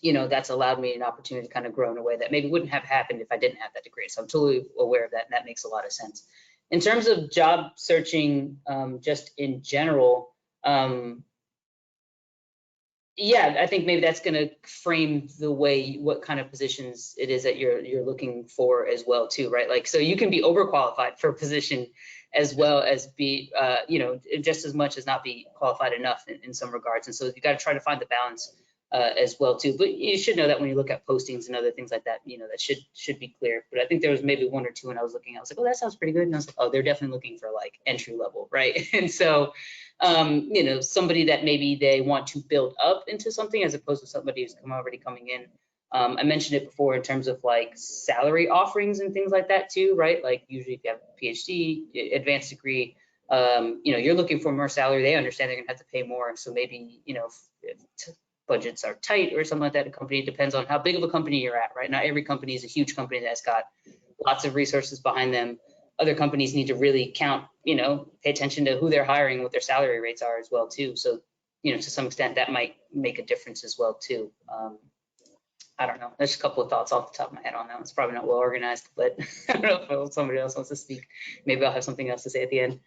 you know, that's allowed me an opportunity to kind of grow in a way that maybe wouldn't have happened if I didn't have that degree. So I'm totally aware of that, and that makes a lot of sense. In terms of job searching, just in general, yeah, I think maybe that's going to frame the way, what kind of positions it is that you're looking for as well too, right? Like, so you can be overqualified for a position as well as be, you know, just as much as not be qualified enough in some regards. And so you got to try to find the balance as well too. But you should know that when you look at postings and other things like that, you know, that should be clear. But I think there was maybe one or two when I was looking, I was like, oh, that sounds pretty good. And I was like, oh, they're definitely looking for like entry level, right? And so, you know, somebody that maybe they want to build up into something as opposed to somebody who's already coming in. I mentioned it before in terms of like salary offerings and things like that too, right? Like usually if you have a PhD, advanced degree, you know, you're looking for more salary. They understand they're gonna have to pay more. So maybe, you know, if budgets are tight or something like that, a company, it depends on how big of a company you're at, right? Not every company is a huge company that's got lots of resources behind them. Other companies need to really count, you know, pay attention to who they're hiring, what their salary rates are as well too. So, you know, to some extent that might make a difference as well too. I don't know. There's a couple of thoughts off the top of my head on that. It's probably not well organized, but I don't know if somebody else wants to speak. Maybe I'll have something else to say at the end.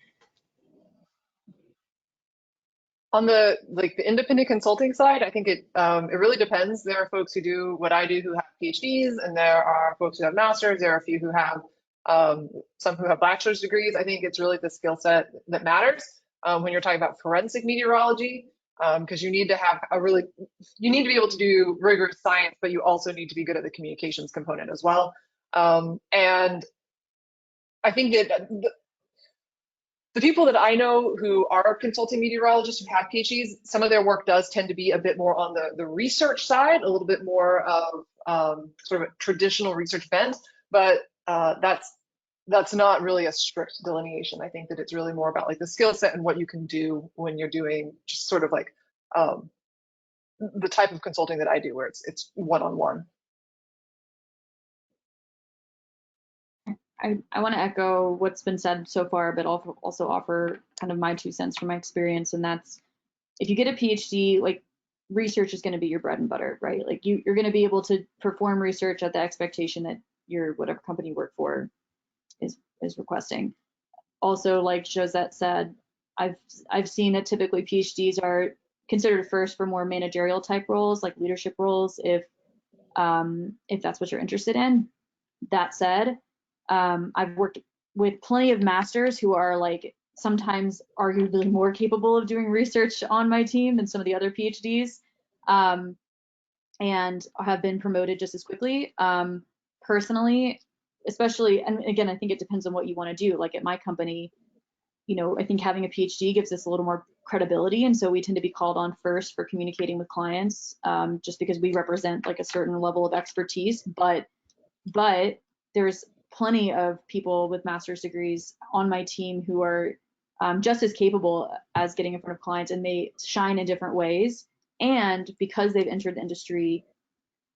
On the independent consulting side, I think it really depends. There are folks who do what I do who have PhDs, and there are folks who have masters. There are a few who have some who have bachelor's degrees. I think it's really the skill set that matters when you're talking about forensic meteorology, because you need to have you need to be able to do rigorous science, but you also need to be good at the communications component as well. And I think that the people that I know who are consulting meteorologists who have PhDs, some of their work does tend to be a bit more on the research side, a little bit more of sort of a traditional research bent, but that's not really a strict delineation. I think that it's really more about like the skill set and what you can do when you're doing just sort of like the type of consulting that I do, where it's one-on-one. I want to echo what's been said so far, but also offer kind of my 2 cents from my experience. And that's, if you get a PhD, like research is going to be your bread and butter, right? Like you're going to be able to perform research at the expectation that your whatever company you work for is requesting. Also, like Josette said, I've seen that typically PhDs are considered first for more managerial type roles, like leadership roles, if that's what you're interested in. That said, I've worked with plenty of masters who are like sometimes arguably more capable of doing research on my team than some of the other PhDs, and have been promoted just as quickly. Personally, especially, and again, I think it depends on what you want to do. Like at my company, you know, I think having a PhD gives us a little more credibility, and so we tend to be called on first for communicating with clients, just because we represent like a certain level of expertise. But there's plenty of people with master's degrees on my team who are just as capable as getting in front of clients, and they shine in different ways. And because they've entered the industry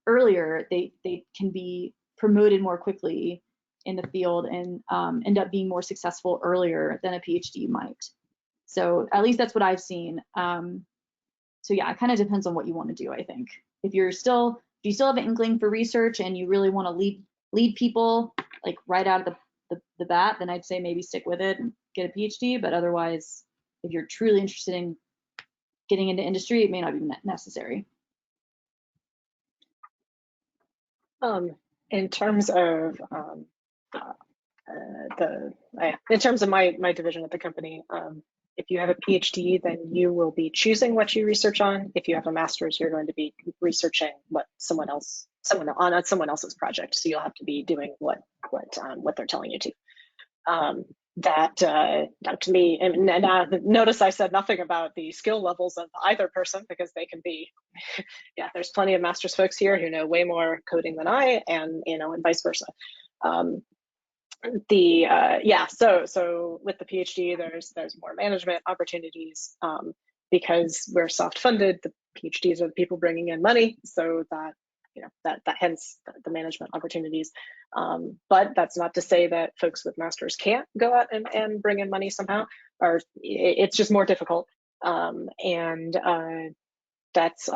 earlier, they can be promoted more quickly in the field and end up being more successful earlier than a PhD might. So at least that's what I've seen. So yeah, it kind of depends on what you want to do, I think. If you still have an inkling for research and you really want to lead people like right out of the bat, then I'd say maybe stick with it and get a PhD. But otherwise, if you're truly interested in getting into industry, it may not be necessary. In terms of in terms of my division at the company, if you have a PhD, then you will be choosing what you research on. If you have a master's, you're going to be researching what someone on someone else's project. So you'll have to be doing what they're telling you to. That to me, and notice I said nothing about the skill levels of either person, because they can be, yeah, there's plenty of master's folks here who know way more coding than I, and and vice versa. So with the PhD, there's more management opportunities, because we're soft funded. The PhDs are the people bringing in money, so that that hence the management opportunities. But that's not to say that folks with masters can't go out and bring in money somehow, or it's just more difficult. That's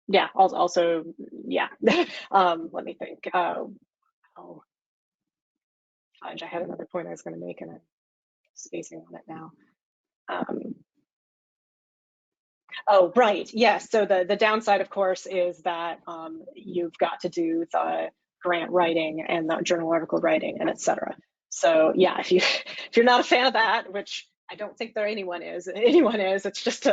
yeah. Also yeah. Let me think. I had another point I was going to make, and I'm spacing on it now. Oh, right. Yes. So the downside, of course, is that you've got to do the grant writing and the journal article writing and etc. So yeah, if you're not a fan of that, which I don't think anyone is, it's just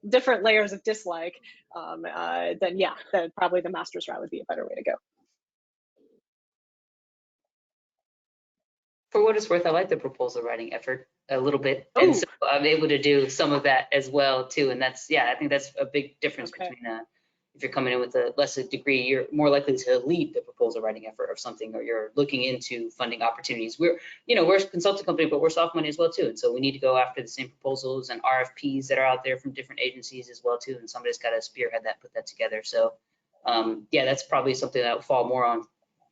different layers of dislike, then yeah, then probably the master's route would be a better way to go. For what it's worth, I like the proposal writing effort a little bit. Ooh. And so I'm able to do some of that as well too. And that's, yeah, I think that's a big difference between if you're coming in with a lesser degree, you're more likely to lead the proposal writing effort of something, or you're looking into funding opportunities. We're a consulting company, but we're soft money as well too. And so we need to go after the same proposals and RFPs that are out there from different agencies as well too. And somebody's got to spearhead that, put that together. So yeah, that's probably something that will fall more on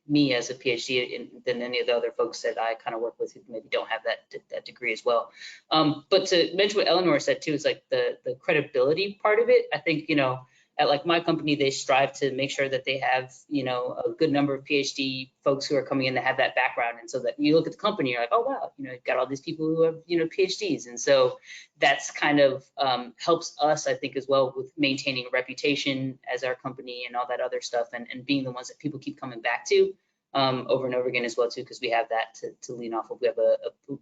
me as a PhD than any of the other folks that I kind of work with who maybe don't have that degree as well. But to mention what Eleanor said too, is like the credibility part of it. I think, at like my company, they strive to make sure that they have, a good number of PhD folks who are coming in that have that background. And so that you look at the company, you're like, oh, wow, you've got all these people who have, PhDs. And so that's kind of helps us, I think, as well with maintaining a reputation as our company and all that other stuff, and being the ones that people keep coming back to over and over again as well, too, because we have that to lean off of. We have a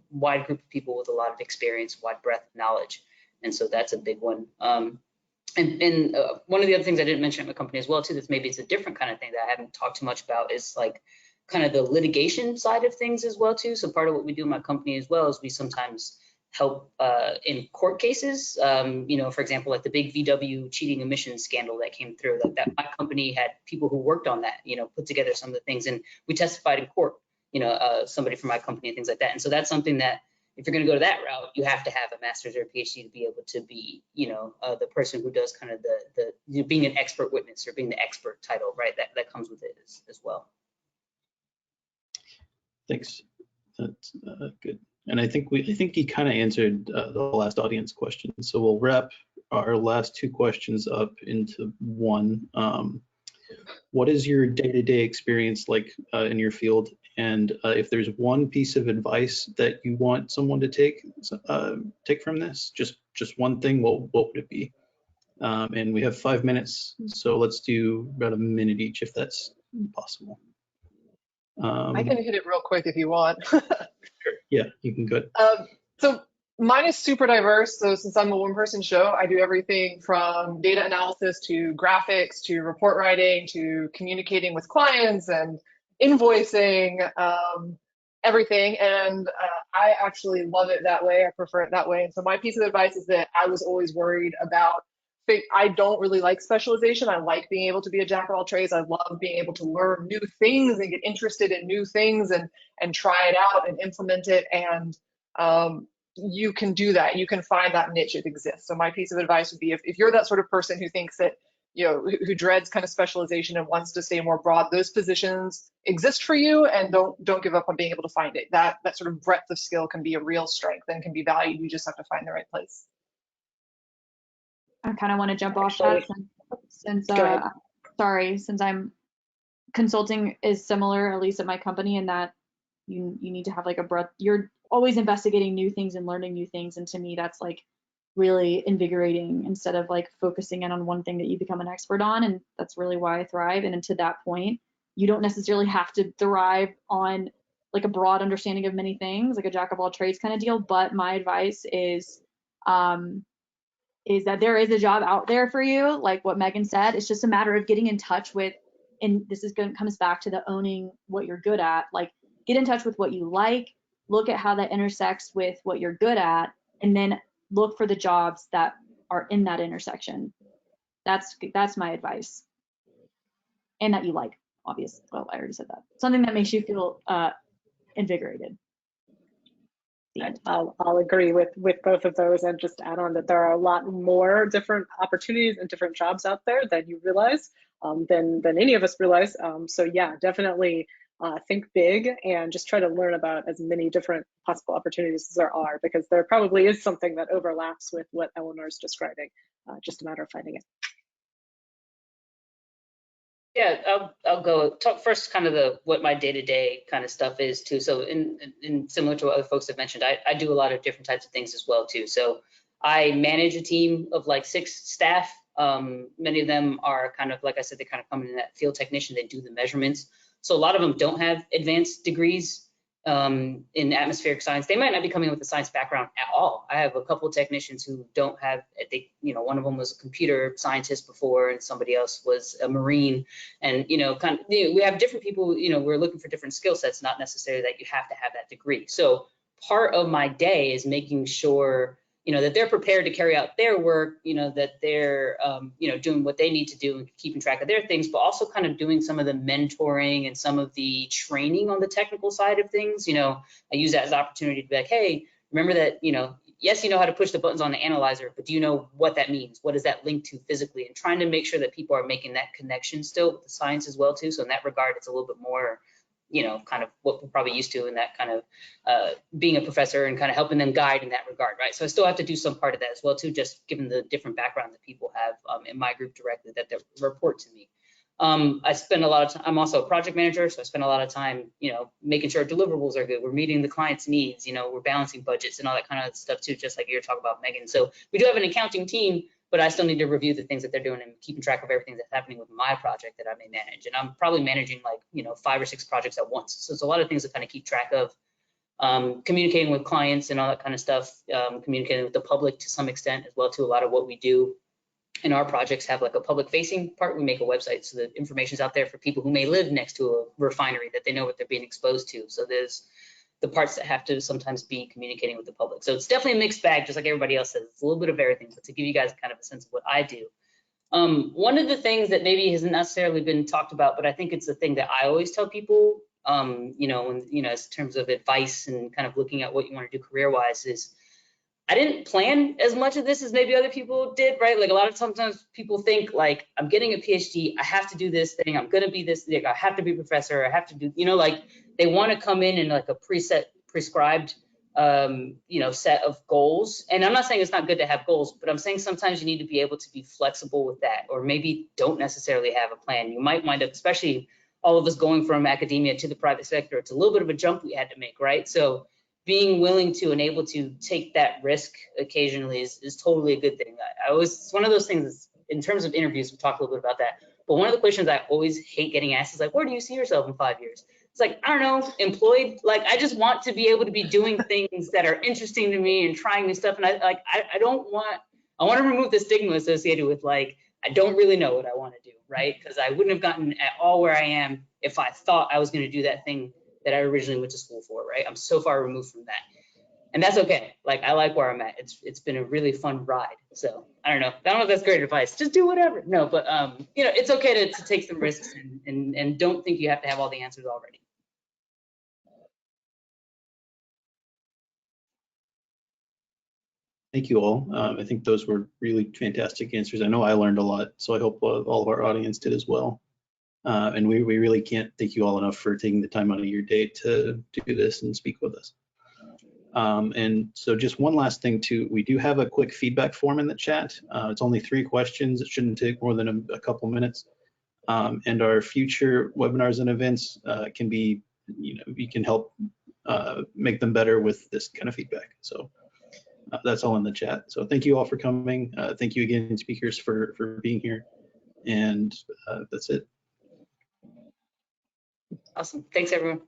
wide group of people with a lot of experience, wide breadth of knowledge. And so that's a big one. And one of the other things I didn't mention at my company as well too, that's maybe it's a different kind of thing that I haven't talked too much about, is like kind of the litigation side of things as well too. So part of what we do in my company as well is we sometimes help in court cases. For example, like the big VW cheating emissions scandal that came through, like that my company had people who worked on that, put together some of the things, and we testified in court, somebody from my company and things like that. And so that's something that, if you're going to go to that route, you have to have a master's or a PhD to be able to be, the person who does kind of the being an expert witness, or being the expert title, right? That comes with it as well. Thanks. That's good. And I think he kind of answered the last audience question. So we'll wrap our last two questions up into one. What is your day-to-day experience like in your field? And if there's one piece of advice that you want someone to take from this, just one thing, what would it be? And we have 5 minutes, so let's do about a minute each if that's possible. I can hit it real quick if you want. Sure. Yeah, you can go. So mine is super diverse. So since I'm a one-person show, I do everything from data analysis to graphics to report writing to communicating with clients and invoicing, everything. And I actually love it that way. I prefer it that way. And so my piece of advice is that I was always worried about, I don't really like specialization. I like being able to be a jack of all trades. I love being able to learn new things and get interested in new things and try it out and implement it. And you can do that. You can find that niche. It exists. So my piece of advice would be, if you're that sort of person who thinks that, who dreads kind of specialization and wants to stay more broad, those positions exist for you, and don't give up on being able to find it. That sort of breadth of skill can be a real strength and can be valued. You just have to find the right place. I kind of want to jump off that since I'm consulting is similar, at least at my company, in that you need to have like a breadth. You're always investigating new things and learning new things, and to me that's like really invigorating instead of like focusing in on one thing that you become an expert on. And that's really why I thrive. And to that point, you don't necessarily have to thrive on like a broad understanding of many things, like a jack of all trades kind of deal. But my advice is that there is a job out there for you, like what Megan said. It's just a matter of getting in touch with, and this is comes back to the owning what you're good at. Like, get in touch with what you like, look at how that intersects with what you're good at, and then look for the jobs that are in that intersection. That's my advice. And that you like, obviously. Well, I already said that. Something that makes you feel invigorated. I'll agree with both of those, and just add on that there are a lot more different opportunities and different jobs out there than you realize, than any of us realize. So yeah, definitely think big and just try to learn about as many different possible opportunities as there are, because there probably is something that overlaps with what Eleanor's describing. Just a matter of finding it. Yeah, I'll go talk first kind of what my day-to-day kind of stuff is too. So in similar to what other folks have mentioned, I do a lot of different types of things as well too. So I manage a team of like 6 staff. Many of them are kind of, like I said, they kind of come in that field technician, they do the measurements. So a lot of them don't have advanced degrees in atmospheric science. They might not be coming with a science background at all. I have a couple of technicians who don't have, one of them was a computer scientist before, and somebody else was a Marine. And, we have different people, we're looking for different skill sets, not necessarily that you have to have that degree. So part of my day is making sure, that they're prepared to carry out their work, that they're, doing what they need to do and keeping track of their things, but also kind of doing some of the mentoring and some of the training on the technical side of things. I use that as an opportunity to be like, hey, remember that, yes, you know how to push the buttons on the analyzer, but do you know what that means? What does that link to physically? And trying to make sure that people are making that connection still with the science as well too. So in that regard, it's a little bit more, kind of what we're probably used to in that kind of being a professor and kind of helping them guide in that regard, right? So I still have to do some part of that as well too, just given the different background that people have in my group directly that they report to me. I spend a lot of time, I'm also a project manager, so I spend a lot of time, making sure deliverables are good. We're meeting the client's needs, we're balancing budgets and all that kind of stuff too, just like you're talking about, Megan. So we do have an accounting team, but I still need to review the things that they're doing and keeping track of everything that's happening with my project that I may manage. And I'm probably managing like, 5 or 6 projects at once. So it's a lot of things to kind of keep track of. Communicating with clients and all that kind of stuff, communicating with the public to some extent as well too. A lot of what we do in our projects have like a public facing part. We make a website so the information's out there for people who may live next to a refinery, that they know what they're being exposed to. So there's the parts that have to sometimes be communicating with the public. So it's definitely a mixed bag, just like everybody else says. It's a little bit of everything, but to give you guys kind of a sense of what I do. One of the things that maybe hasn't necessarily been talked about, but I think it's the thing that I always tell people, in terms of advice and kind of looking at what you want to do career-wise, is I didn't plan as much of this as maybe other people did, right? Like a lot of sometimes people think like, I'm getting a PhD, I have to do this thing, I'm gonna be this thing, I have to be a professor, I have to do, like they want to come in like a prescribed, set of goals. And I'm not saying it's not good to have goals, but I'm saying sometimes you need to be able to be flexible with that, or maybe don't necessarily have a plan. You might wind up, especially all of us going from academia to the private sector, it's a little bit of a jump we had to make, right? So being willing to and able to take that risk occasionally is totally a good thing. It's one of those things in terms of interviews, we talked a little bit about that, but one of the questions I always hate getting asked is like, where do you see yourself in 5 years? It's like, I don't know, employed. Like, I just want to be able to be doing things that are interesting to me and trying new stuff. And I want to remove the stigma associated with like, I don't really know what I want to do, right? Because I wouldn't have gotten at all where I am if I thought I was going to do that thing that I originally went to school for, right? I'm so far removed from that. And that's okay. Like, I like where I'm at. It's been a really fun ride. So I don't know if that's great advice. Just do whatever. No, but it's okay to take some risks and don't think you have to have all the answers already. Thank you all. I think those were really fantastic answers. I know I learned a lot, so I hope all of our audience did as well. And we really can't thank you all enough for taking the time out of your day to do this and speak with us. And so just one last thing too, we do have a quick feedback form in the chat. It's only 3 questions. It shouldn't take more than a couple minutes. And our future webinars and events can be, we can help make them better with this kind of feedback. So that's all in the chat. So thank you all for coming. Thank you again, speakers, for being here. And that's it. Awesome. Thanks, everyone.